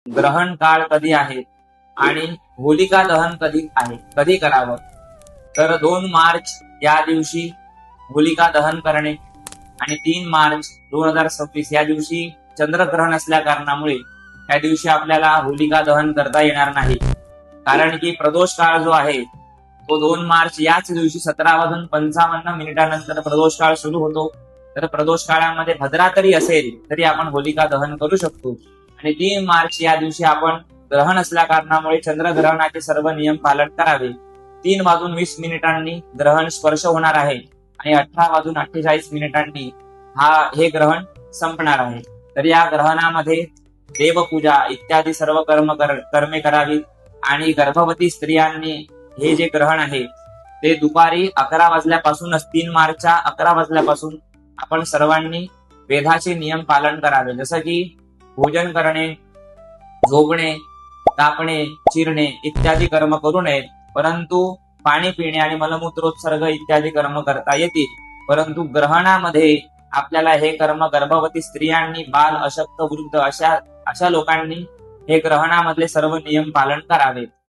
ग्रहण काळ कधी आहे आणि होलिका दहन कधी करावं. तर 2 मार्च या दिवशी होलिका दहन करणे आणि 3 मार्च 2026 या दिवशी चंद्रग्रहण असल्या कारणामुळे त्या दिवशी आपल्याला होलिका दहन करता येणार नाही. कारण की प्रदोष काळ जो आहे तो 2 मार्च याच दिवशी 17:55 प्रदोष काळ सुरू होतो. तर प्रदोष काळामध्ये भद्रा तरी असेल तरी आपण होलिका दहन करू शकतो. आणि 3 मार्च या दिवशी आपण ग्रहण असल्या कारणामुळे चंद्रग्रहणाचे सर्व नियम पालन करावे. 3:20 ग्रहण स्पर्श होणार आहे आणि 18:48 हे ग्रहण संपणार आहे. तर या ग्रहणामध्ये देवपूजा इत्यादी सर्व कर्मे करावी. आणि गर्भवती स्त्रियांनी हे जे ग्रहण आहे ते दुपारी 11 वाजल्यापासूनच 3 मार्चच्या 11 वाजल्यापासून आपण सर्वांनी वेदाचे नियम पालन करावे. जसं की भोजन करणे, झोपणे, कापणे, चिरणे इत्यादी कर्म करू नयेत. परंतु पाणी पिणे आणि मलमूत्रोत्सर्ग इत्यादी कर्म करता येतील. परंतु ग्रहणामध्ये आपल्याला हे कर्म गर्भवती स्त्रियांनी, बाल, अशक्त, वृद्ध अशा लोकांनी हे ग्रहणामधले सर्व नियम पालन करावे.